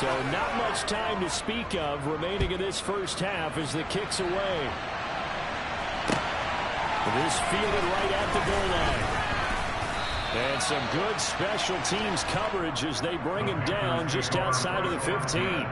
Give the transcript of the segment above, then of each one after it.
So not much time to speak of remaining in this first half as the kick's away. This fielded right at the goal line. And some good special teams coverage as they bring him down just outside of the 15.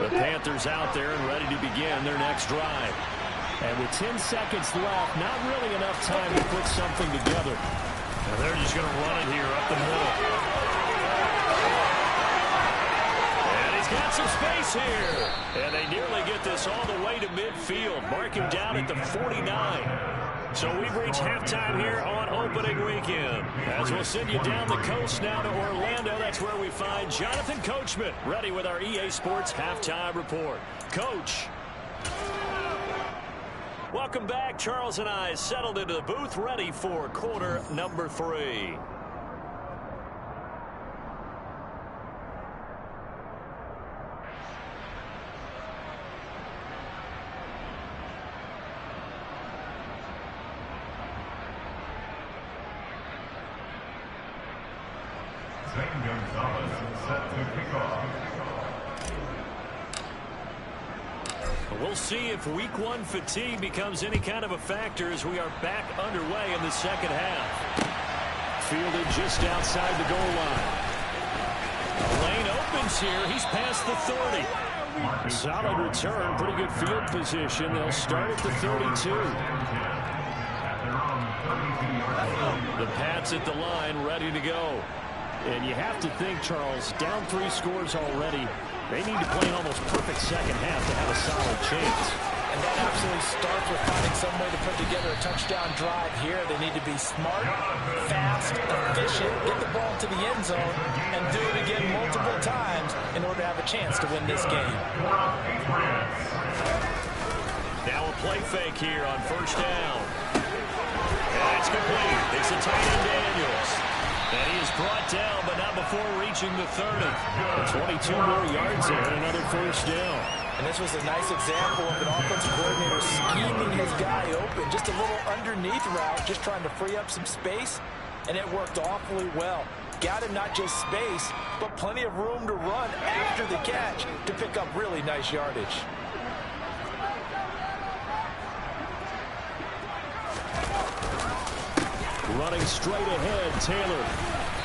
The Panthers out there and ready to begin their next drive. And with 10 seconds left, not really enough time to put something together. And they're just going to run it here up the middle. And he's got some space here. And they nearly get this all the way to midfield. Mark him down at the 49. So we've reached halftime here on opening weekend. As we'll send you down the coast now to Orlando, that's where we find Jonathan Coachman, ready with our EA Sports Halftime Report. Coach. Welcome back. Charles and I settled into the booth, ready for quarter number 3. We'll see if week 1 fatigue becomes any kind of a factor as we are back underway in the second half. Fielded just outside the goal line. The lane opens here. He's past the 30. Solid return. Pretty good field position. They'll start at the 32. The Pats at the line, ready to go. And you have to think, Charles, down 3 scores already. They need to play an almost perfect second half to have a solid chance. And that absolutely starts with finding some way to put together a touchdown drive here. They need to be smart, fast, efficient, get the ball to the end zone, and do it again multiple times in order to have a chance to win this game. Now a play fake here on first down. And it's complete. It's a tight end Daniels. And he is brought down, but not before reaching the 30. 22 more yards there and another first down. And this was a nice example of an offensive coordinator scheming his guy open. Just a little underneath route, just trying to free up some space, and it worked awfully well. Got him not just space, but plenty of room to run after the catch to pick up really nice yardage. Running straight ahead, Taylor.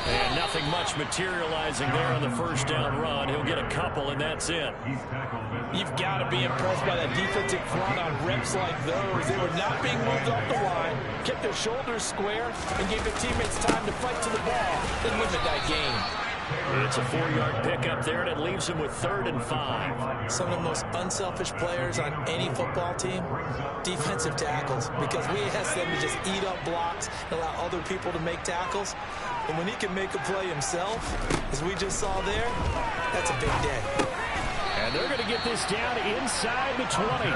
And nothing much materializing there on the first down run. He'll get a couple, and that's it. You've got to be impressed by that defensive front on reps like those. They were not being moved off the line, kept their shoulders square, and gave their teammates time to fight to the ball and limit that gain. It's a 4-yard pickup there, and it leaves him with 3rd and 5. Some of the most unselfish players on any football team, defensive tackles, because we ask them to just eat up blocks and allow other people to make tackles. And when he can make a play himself, as we just saw there, that's a big day. And they're going to get this down inside the 20.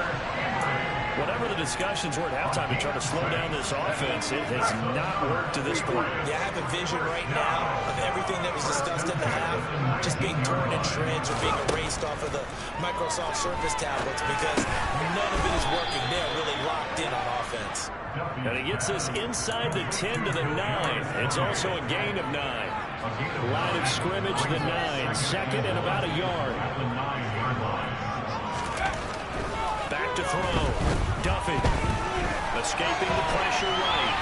Whatever the discussions were at halftime to try to slow down this offense, it has not worked to this point. Yeah, I have a vision right now of everything that was discussed at the half just being torn in shreds or being erased off of the Microsoft Surface tablets because none of it is working. They're really locked in on offense. And he gets this inside the 10 to the 9. It's also a gain of 9. Line of scrimmage, the 9. Second and about a yard. Back to throw. Duffy escaping the pressure right.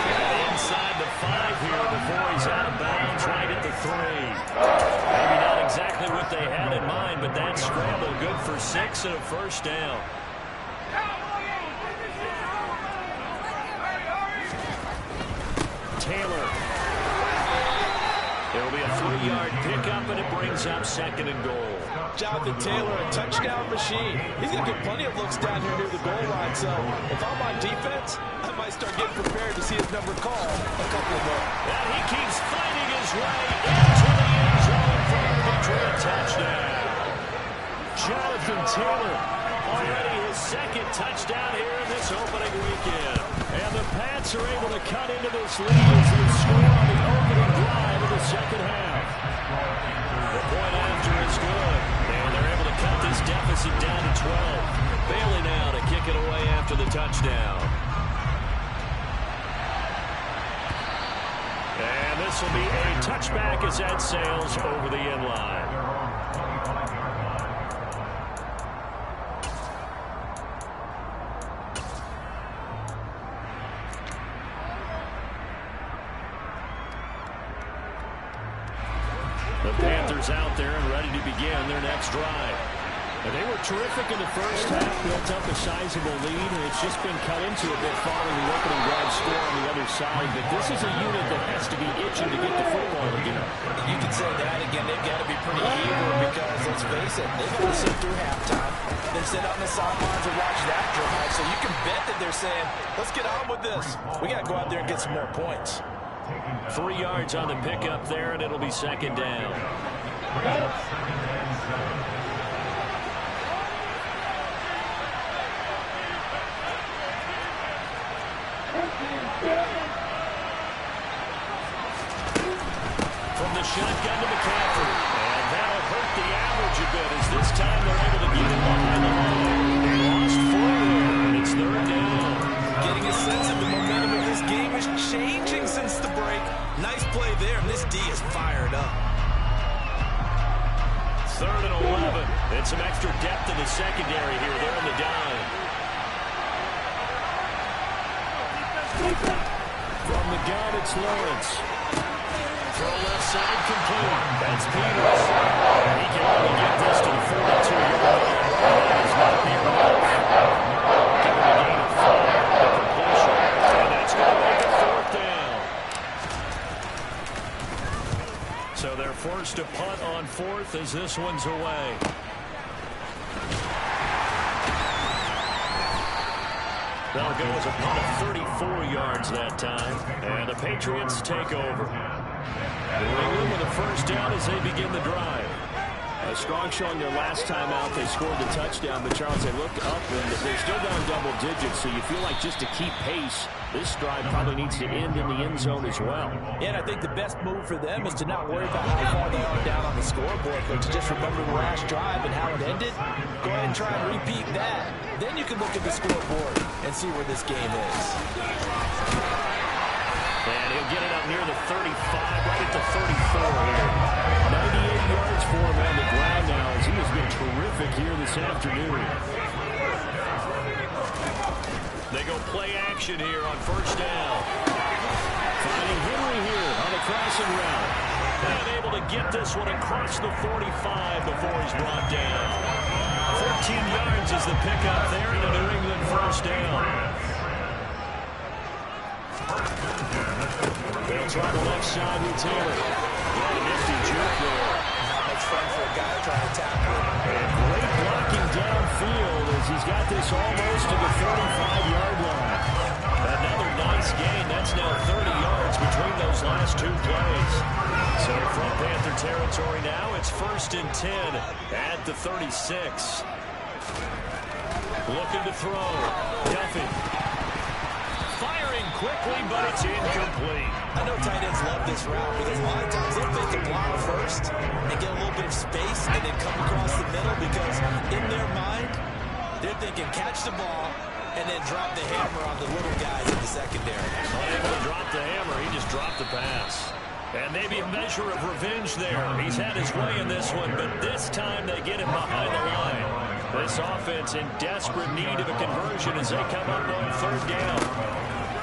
And inside the 5 here before he's out of bounds right at the 3. Maybe not exactly what they had in mind, but that scramble good for 6 and a first down. Taylor. It'll be a 3-yard pickup, and it brings up 2nd and goal. Jonathan Taylor, a touchdown machine. He's going to get plenty of looks down here near the goal line. So if I'm on defense, I might start getting prepared to see his number called a couple of more. And he keeps fighting his way into the end zone for a Patriot touchdown. Jonathan Taylor Already his second touchdown here in this opening weekend. And the Pats are able to cut into this lead as they score on the opening drive of the second half. The point after is good. And they're able to cut this deficit down to 12. Bailey now to kick it away after the touchdown. And this will be a touchback as that sails over the end line. The Panthers out there and ready to begin their next drive. And they were terrific in the first half, built up a sizable lead, and it's just been cut into a bit following the opening drive score on the other side. But this is a unit that has to be itching to get the football again. You can say that again. They've got to be pretty eager because, let's face it, they've got to sit through halftime, then sit on the sidelines and watch that drive. So you can bet that they're saying, let's get on with this. We got to go out there and get some more points. 3 yards on the pickup there, and it'll be second down. From the shotgun to McCaffrey. And that'll hurt the average a bit as this time they're able to get him behind the line. They lost 4 there, and it's third down. Getting a sense of the momentum of this game is changing since the break. Nice play there, and this D is fired up. 3rd and 11. And some extra depth in the secondary here. They're on the dime. From the gun, it's Lawrence. Throw left side complete. That's Peters. He can only get this to the 42-yard line. That is not the enough. Given the gain of 5, the completion. And that's going to make it 4th down. So they're forced to punt on 4th as this one's away. That'll go as a punt of 34 yards that time. And the Patriots take over. New England with a first down as they begin the drive. A strong showing their last time out. They scored the touchdown, but Charles, they look up and they're still down double digits, so you feel like just to keep pace, this drive probably needs to end in the end zone as well. And I think the best move for them is to not worry about how far they are down on the scoreboard, but to just remember the last drive and how it ended. Go ahead and try and repeat that. Then you can look at the scoreboard and see where this game is. And he'll get it up near the 35, right at the 34 here. 98 yards for him on the ground now as he has been terrific here this afternoon. They go play action here on first down. Finding Henry here on the crossing route. And able to get this one across the 45 before he's brought down. 14 yards is the pickup there in the New England first down. They'll try the left side with Taylor. Yeah, nifty juke there. Not much fun for a guy trying to tackle it. And great blocking downfield as he's got this almost to the 45-yard line. Another nice gain. That's now 30 yards between those last 2 plays. So from Panther territory now, it's 1st and 10 at the 36. Looking to throw. Duffy. Firing quickly, but it's incomplete. I know tight ends love this route because a lot of times they'll fake a block first and get a little bit of space and then come across the middle because in their mind, they're thinking catch the ball and then drop the hammer on the little guys in the secondary. Unable to drop the hammer, he just dropped the pass. And maybe a measure of revenge there. He's had his way in this one, but this time they get him behind the line. This offense in desperate need of a conversion as they come up on 3rd down.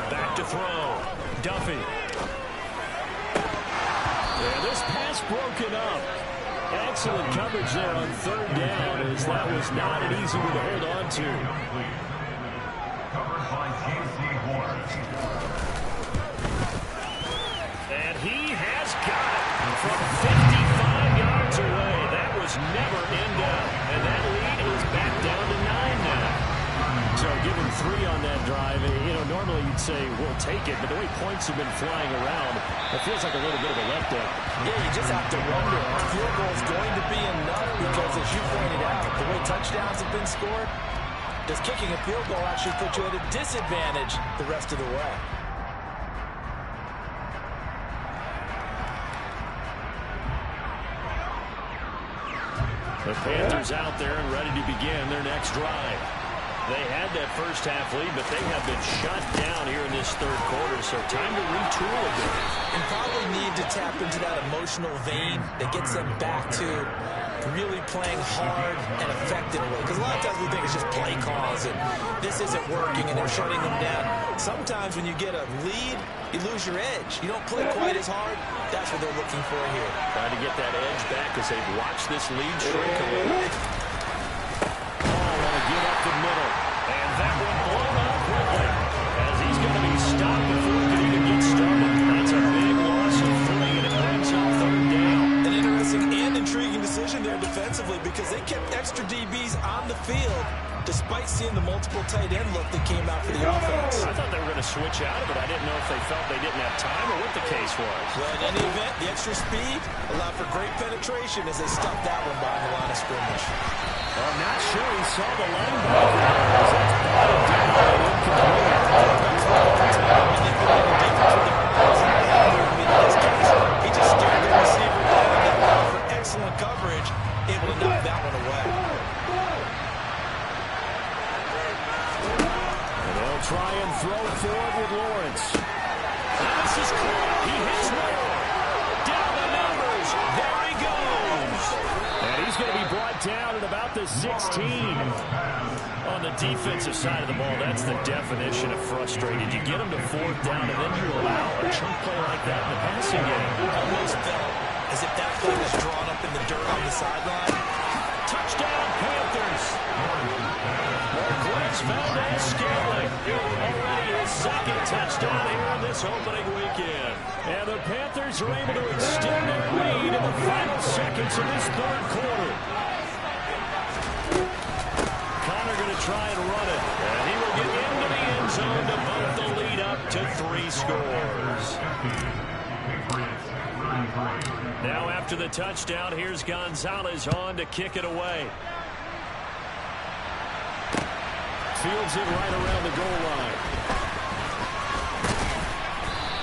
Back to throw. Duffy. Yeah, this pass broken up. Excellent coverage there on 3rd down as that was not an easy one to hold on to. Covered by J.C. Horn. And he has got it from 55 yards away. That was never in doubt. And that lead is back down to 9 now. So given 3 on that drive, normally you'd say we'll take it, but the way points have been flying around, it feels like a little bit of a letdown. Yeah, you just have to wonder if field goal is going to be enough because, as you pointed out, the way touchdowns have been scored, Does kicking a field goal actually put you at a disadvantage the rest of the way? The Panthers out there and ready to begin their next drive. They had that first half lead, but they have been shut down here in this third quarter, so time to retool a bit. And probably need to tap into that emotional vein that gets them back to really playing hard and effectively. Because a lot of times we think it's just play calls and this isn't working and they're shutting them down. Sometimes when you get a lead, you lose your edge. You don't play quite as hard. That's what they're looking for here. Trying to get that edge back as they've watched this lead shrink a little. Get up the middle, and that one blown up quickly as he's going to be stopped before he can even get started. That's a big loss of 3, and it brings up third down. An interesting and intriguing decision there defensively because they kept extra DBs on the field despite seeing the multiple tight end look that came out for the offense. I thought they were going to switch out of it. I didn't know if they felt they didn't have time or what the case was. Well, in any event, the extra speed allowed for great penetration as they stuffed that one behind the line of scrimmage. I'm not sure he saw the linebacker as that's batted down and incomplete. He just stared the receiver down and that for excellent coverage, able to knock that one away. And they'll try and throw forward with Lawrence. This is cool. He hits more. Down the numbers. There he goes. And he's going to be brought down at about the 16. On the defensive side of the ball, that's the definition of frustrated. You get them to 4th down, and then you allow a chunk play like that in the passing game. Almost felt as if that play was drawn up in the dirt on the sideline. Touchdown, Panthers. Grace Valdez-Scantling. Already his second touchdown here in this opening weekend. And the Panthers are able to extend their lead in the final seconds of this third quarter. Connor going to try and run it. And he will get into the end zone to move the lead up to 3 scores. Now after the touchdown, here's Gonzalez on to kick it away. Fields it right around the goal line.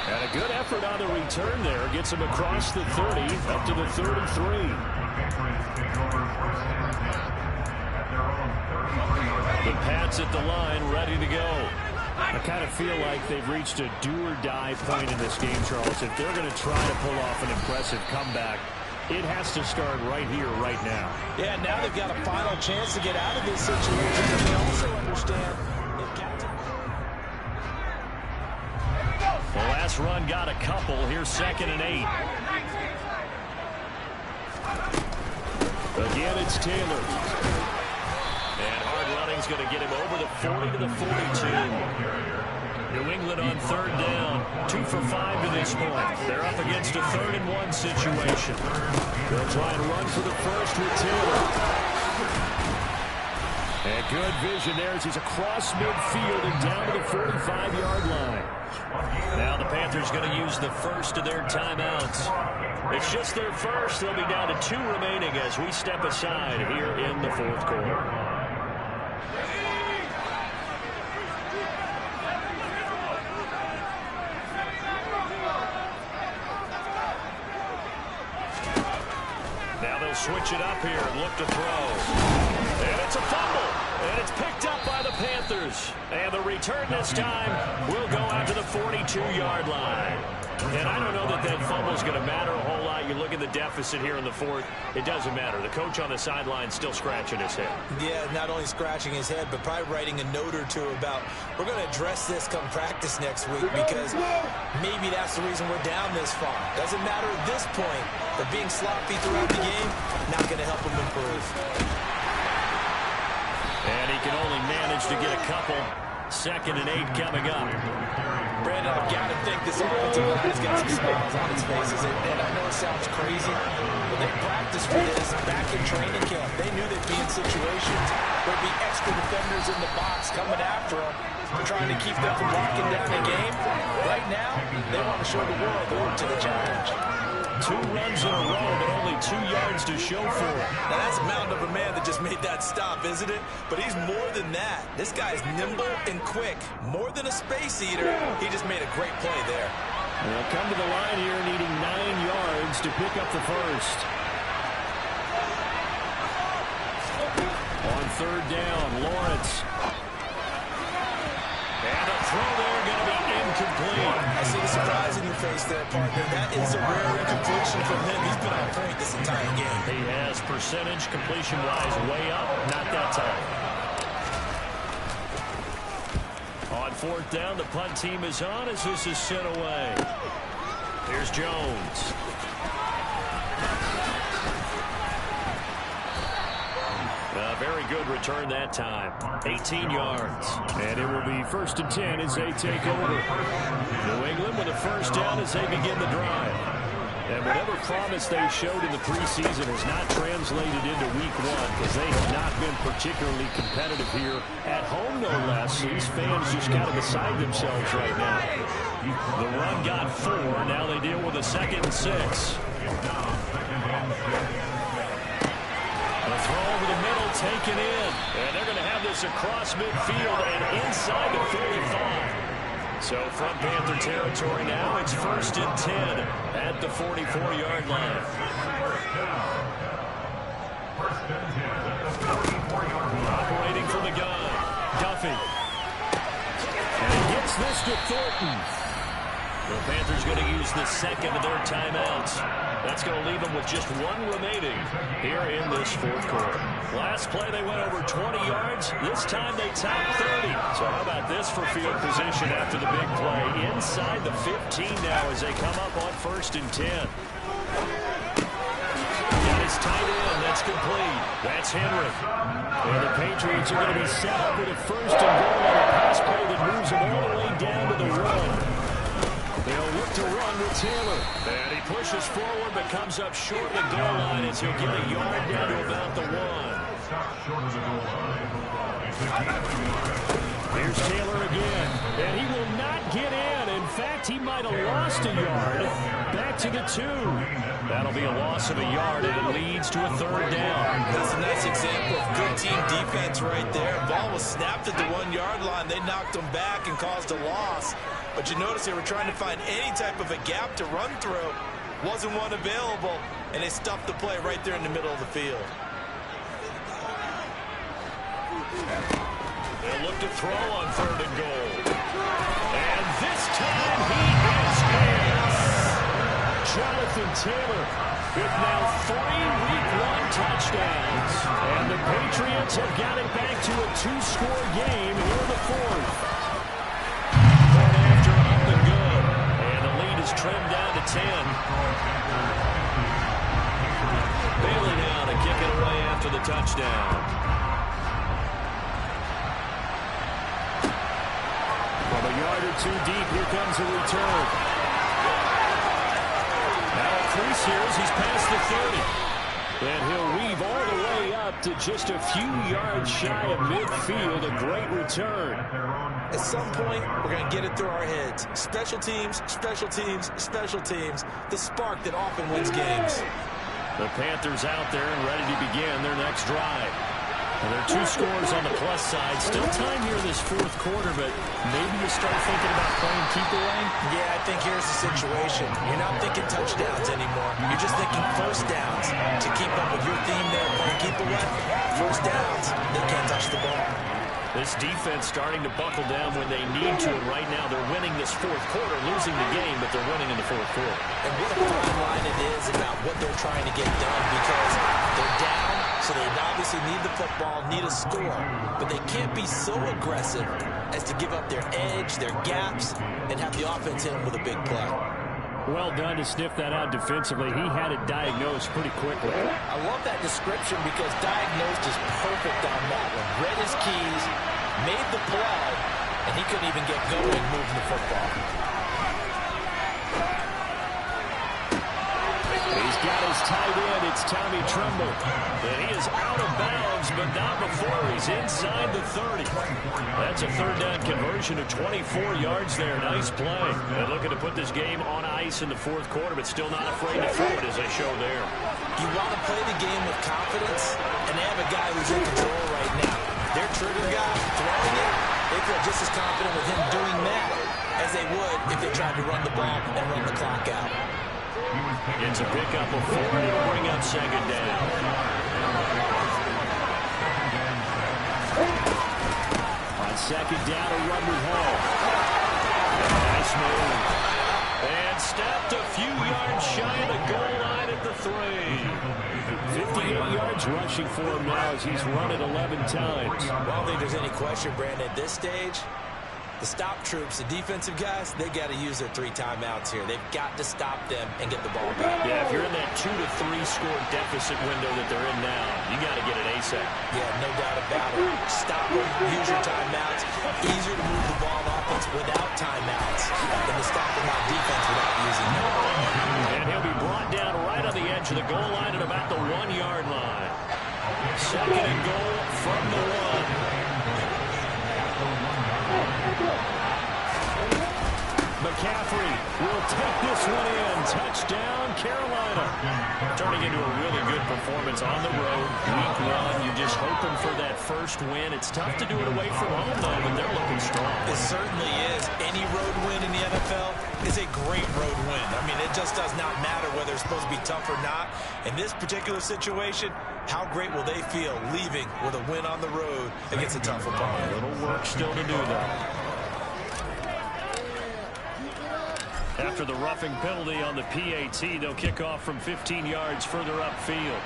And a good effort on the return there. Gets him across the 30 up to the 33. The Pats at the line, ready to go. I kind of feel like they've reached a do-or-die point in this game, Charles. If they're going to try to pull off an impressive comeback, it has to start right here, right now. Yeah, now they've got a final chance to get out of this situation, but they also understand they've got to... The last run got a couple. Here's 2nd and 8. Again, it's Taylor. And hard running's going to get him over the 40 to the 42. New England on 3rd down. 2 for 5 to this point. They're up against a 3rd and 1 situation. They'll try and run for the first with Taylor. And good vision there as he's across midfield and down to the 45-yard line. Now the Panthers going to use the first of their timeouts. It's just their first. They'll be down to 2 remaining as we step aside here in the 4th quarter. Now they'll switch it up here and look to throw. And it's a fumble. And it's picked up by the Panthers. And the return this time will go out to the 42-yard line. And I don't know that that fumble's going to matter a whole lot. You look at the deficit here in the 4th. It doesn't matter. The coach on the sideline still scratching his head. Yeah, not only scratching his head, but probably writing a note or two about, we're going to address this come practice next week because maybe that's the reason we're down this far. Doesn't matter at this point, but being sloppy throughout the game, not going to help him improve. And he can only manage to get a couple. 2nd and 8 coming up. Brandon, I've got to think this offensive line has got some smiles on its faces. And I know it sounds crazy, but they practiced for this back in training camp. They knew they'd be in situations where there'd be extra defenders in the box coming after them, trying to keep them from locking down the game. Right now, they want to show the world they're up to the challenge. 2 runs in a row, but only 2 yards to show for it. Now, that's a mountain of a man that just made that stop, isn't it? But he's more than that. This guy's nimble and quick. More than a space eater, he just made a great play there. They'll come to the line here needing 9 yards to pick up the first. On 3rd down, Lawrence. And the throw there going to be incomplete. I see the surprise in your face there, partner. That is a rare incompletion from him. He's been on point this entire game. He has percentage completion-wise way up. Not that time. On 4th down, the punt team is on as this is sent away. Here's Jones. A very good return that time. 18 yards. And it will be 1st and 10 as they take over. New England with a 1st down as they begin the drive. And whatever promise they showed in the preseason has not translated into week 1 because they have not been particularly competitive here at home, no less. These fans just kind of beside themselves right now. The run got 4. Now they deal with a 2nd and 6. The throw over the middle taken in. And they're going to have this across midfield and inside the 45. So from Panther territory now, it's 1st and 10 at the 44-yard line. Operating from the gun, Duffy. And he gets this to Thornton. The Panthers going to use the 2nd of their timeouts. That's going to leave them with just 1 remaining here in this 4th quarter. Last play, they went over 20 yards. This time, they topped 30. So how about this for field position after the big play? Inside the 15 now as they come up on 1st and 10. Got his tight end. That's complete. That's Henry. And the Patriots are going to be set up with a 1st and goal on a pass play that moves them all the way down to the 1. They'll look to run with Taylor. And he pushes forward but comes up short of the goal line as he'll get a yard down to about the 1. Here's Taylor again. And he will not get in. In fact, he might have lost a yard. Back to the 2. That'll be a loss of a yard, and it leads to a 3rd down. That's a nice example of good team defense right there. Ball was snapped at the 1-yard line. They knocked him back and caused a loss. But you notice they were trying to find any type of a gap to run through. Wasn't one available, and they stuffed the play right there in the middle of the field. They'll look to throw on 3rd and goal. And this time he is in. Jonathan Taylor with now 3 week 1 touchdowns. And the Patriots have got it back to a 2-score game here in the 4th. Trimmed down to 10. Bailey now to kick it away after the touchdown. From a yard or 2 deep, here comes a return. Now a crease here as he's past the 30. And he'll weave all the way up to just a few yards shy of midfield. A great return. At some point, we're going to get it through our heads. Special teams, special teams, special teams. The spark that often wins games. The Panthers out there and ready to begin their next drive. And there are 2 scores on the plus side. Still time here in this 4th quarter, but maybe you start thinking about playing keep away? Yeah, I think here's the situation. You're not thinking touchdowns anymore. You're just thinking 1st downs. To keep up with your theme there, playing keep away, 1st downs, they can't touch the ball. This defense starting to buckle down when they need to, and right now they're winning this 4th quarter, losing the game, but they're winning in the 4th quarter. And what a fine line it is about what they're trying to get done, because they're down, so they obviously need the football, need a score, but they can't be so aggressive as to give up their edge, their gaps, and have the offense hit them with a big play. Well done to sniff that out defensively. He had it diagnosed pretty quickly. I love that description because diagnosed is perfect on that one. Read his keys, made the play, and he couldn't even get going moving the football. He's got his tight end. It's Tommy Tremble. And he is out of bounds, but not before he's inside the 30. That's a third down conversion of 24 yards there. Nice play. And looking to put this game on ice in the fourth quarter, but still not afraid to throw it as they show there. You want to play the game with confidence, and they have a guy who's in control right now. Their trigger guy throwing it, they feel just as confident with him doing that as they would if they tried to run the ball and run the clock out. It's a pickup of 4, and it'll bring up second down. On second down, a run with Hall. Nice move. And stopped a few yards shy of the goal line at the 3. 58 yards rushing for him now as he's run it 11 times. Well, I don't think there's any question, Brandon, at this stage, the stop troops, the defensive guys, they got to use their 3 timeouts here. They've got to stop them and get the ball back. Yeah, if you're in that 2 to 3 score deficit window that they're in now, you got to get it ASAP. Yeah, no doubt about it. Stop them, use your timeouts. Easier to move the ball on offense without timeouts than to stop them on defense without using them. And he'll be brought down right on the edge of the goal line at about the 1-yard line. Second and goal from the 1. McCaffrey will take this one in. Touchdown, Carolina. Turning into a really good performance on the road. Week 1, you're just hoping for that first win. It's tough to do it away from home, though, but they're looking strong. It certainly is. Any road win in the NFL is a great road win. I mean, it just does not matter whether it's supposed to be tough or not. In this particular situation, how great will they feel leaving with a win on the road against a tough opponent? A little work still to do, though. After the roughing penalty on the PAT, they'll kick off from 15 yards further upfield.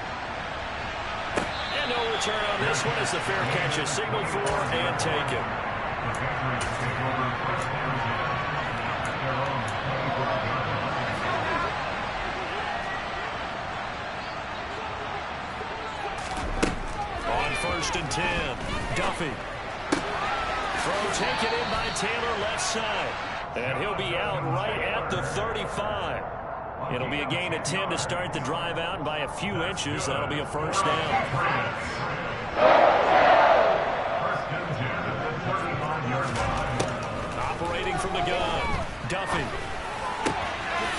And no return on this one as the fair catch is signaled for and taken. On 1st and 10, Duffy. Throw taken in by Taylor left side. And he'll be out right at the 35. It'll be a gain of 10 to start the drive out, and by a few inches, that'll be a first down. Operating from the gun, Duffy.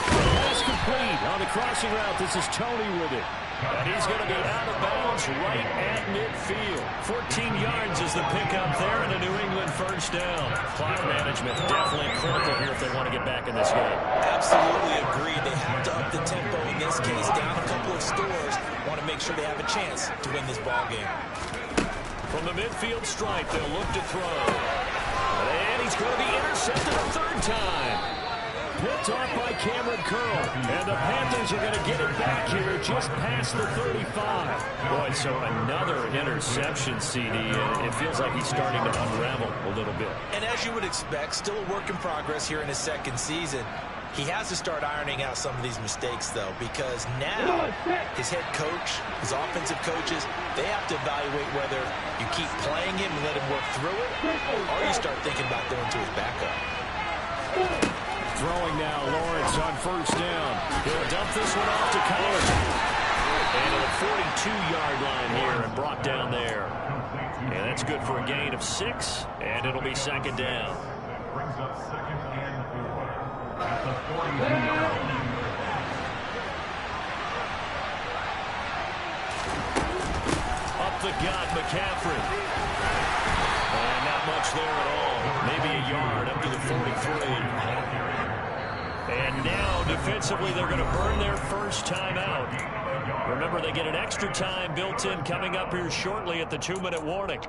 Pass complete on the crossing route. This is Tony with it. And he's going to be out of bounds right at midfield. 14 yards is the pickup there, and a New England first down. Clock management definitely critical here if they want to get back in this game. Absolutely agreed. They have to up the tempo in this case. Down a couple of scores. Want to make sure they have a chance to win this ball game. From the midfield stripe, they'll look to throw. And he's going to be intercepted a 3rd time. Picked off by Cameron Curl. And the Panthers are going to get it back here just past the 35. Boy, so another interception, CD. And it feels like he's starting to unravel a little bit. And as you would expect, still a work in progress here in his 2nd season. He has to start ironing out some of these mistakes, though, because now his head coach, his offensive coaches, they have to evaluate whether you keep playing him and let him work through it, or you start thinking about going to his backup. Throwing now, Lawrence on 1st down. He'll dump this one off to Collins. And at the 42-yard line here and brought down there. And that's good for a gain of 6, and it'll be 2nd down. Brings up 2nd and 4 at the 42-yard line. Up the gut, McCaffrey. And not much there at all. Maybe a yard up to the 43. And now, defensively, they're going to burn their first time out. Remember, they get an extra time built in coming up here shortly at the 2-minute warning.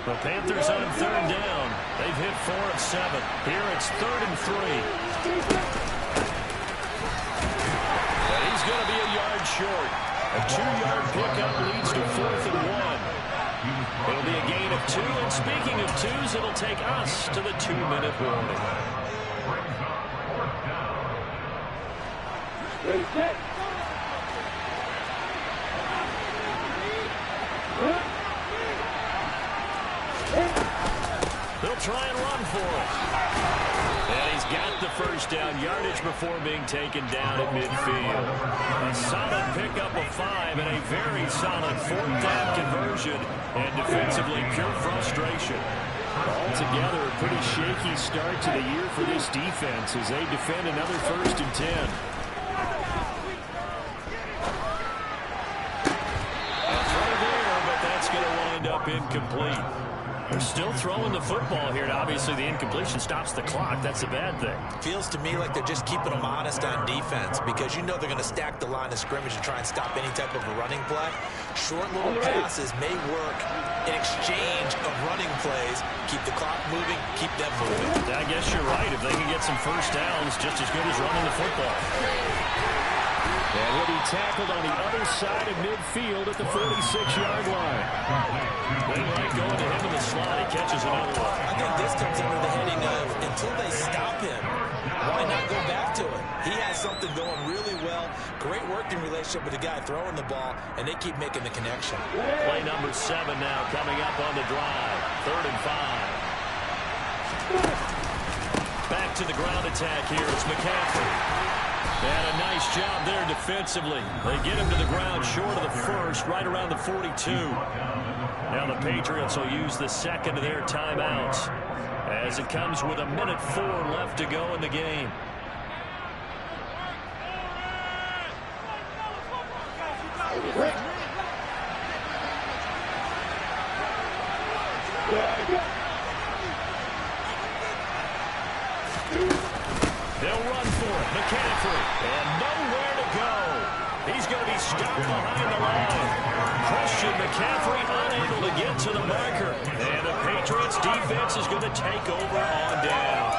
The Panthers on 3rd down. They've hit 4 of 7. Here it's 3rd and 3. And he's going to be a yard short. A 2-yard pickup leads to 4th and 1. It'll be a gain of 2. And speaking of 2s, it'll take us to the 2-minute warning. they'll try and run for it. And he's got the first down yardage before being taken down at midfield. A solid pickup of 5 and a very solid fourth down conversion. And defensively, pure frustration. Altogether, a pretty shaky start to the year for this defense as they defend another 1st and 10. That's right there, but that's going to wind up incomplete. They're still throwing the football here, and obviously the incompletion stops the clock. That's a bad thing. Feels to me like they're just keeping them honest on defense because you know they're going to stack the line of scrimmage and try and stop any type of a running play. Short little passes may work in exchange of running plays. Keep the clock moving, keep them moving. I guess you're right. If they can get some first downs, just as good as running the football. And he'll be tackled on the other side of midfield at the 46-yard line. They like going to him in the slot. He catches another one. I think this comes under the heading of until they stop him, why not go back to it? He has something going really well. Great working relationship with the guy throwing the ball, and they keep making the connection. Play number 7 now coming up on the drive. 3rd and 5. Back to the ground attack here. It's McCaffrey. And a nice job there defensively. They get him to the ground short of the first, right around the 42. Now the Patriots will use the second of their timeouts as it comes with 1:04 left to go in the game. They'll run for it. McCaffrey. And nowhere to go. He's going to be stopped behind the line. Christian McCaffrey unable to get to the marker. And the Patriots defense is going to take over on down.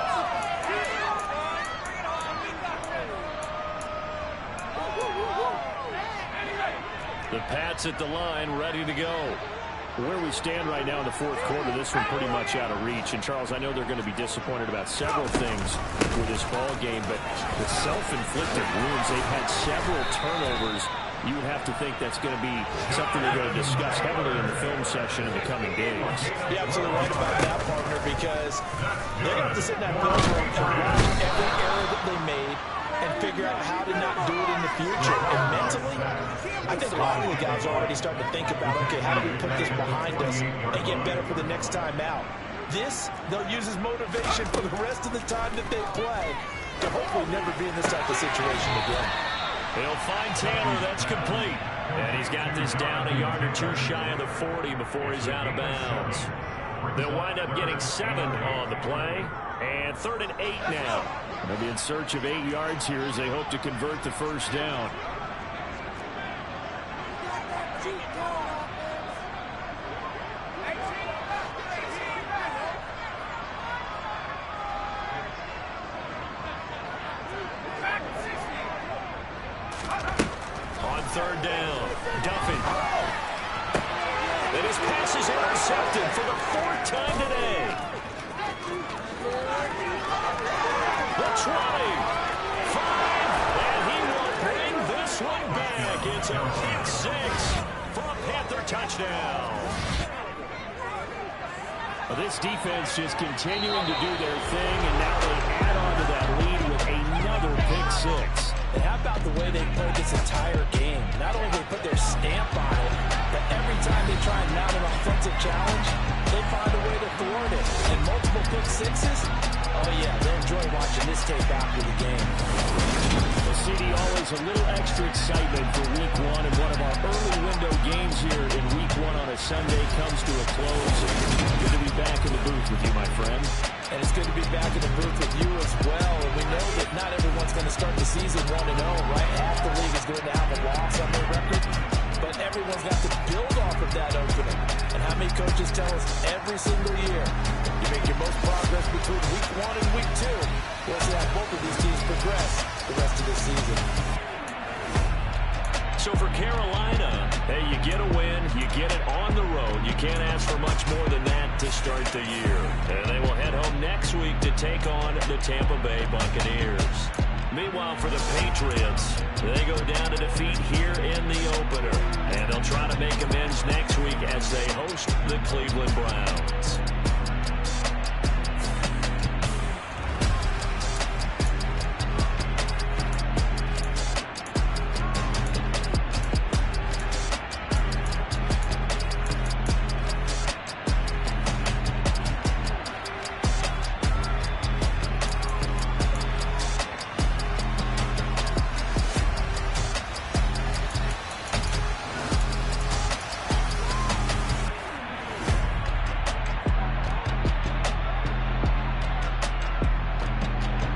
The Pats at the line ready to go. Where we stand right now in the 4th quarter, this one pretty much out of reach. And, Charles, I know they're going to be disappointed about several things with this ball game, but the self-inflicted wounds, they've had several turnovers. You would have to think that's going to be something they're going to discuss heavily in the film session in the coming days. You're absolutely right about that, partner, because they're going to have to sit in that film room and watch every error that they made and figure out how to not do it in the future. And mentally, I think a lot of the guys are already starting to think about, okay, how do we put this behind us and get better for the next time out? This, they'll use as motivation for the rest of the time that they play to hopefully never be in this type of situation again. He'll find Taylor. That's complete. And he's got this down a yard or two shy of the 40 before he's out of bounds. They'll wind up getting 7 on the play. And 3rd and 8 now. They'll be in search of 8 yards here as they hope to convert the first down. On 3rd down, Duffy. And his pass is intercepted for the 4th time today. The 20, 5, and he will bring this one back. It's a pick 6 for a Panther touchdown. Well, this defense just continuing to do their thing, and now they add on to that lead with another pick 6. And how about the way they played this entire game? Not only do they put their stamp on it, but every time they try and mount an offensive challenge, they find a way to thwart it. And multiple pick 6s, oh yeah, they'll enjoy watching this tape after the game. Well, CD, always a little extra excitement for Week 1, and one of our early window games here in Week 1 on a Sunday comes to a close. Good to be back in the booth with you, my friend. And it's good to be back in the booth with you as well. And we know that not everyone's going to start the season 1-0, right? Half the league is going to have a loss on their record. But everyone's got to build off of that opening. And how many coaches tell us every single year, you make your most progress between Week 1 and Week 2. We'll see how both of these teams progress the rest of this season. So for Carolina, hey, you get a win, you get it on the road. You can't ask for much more than that to start the year. And they will head home next week to take on the Tampa Bay Buccaneers. Meanwhile, for the Patriots, they go down to defeat here in the opener. And they'll try to make amends next week as they host the Cleveland Browns.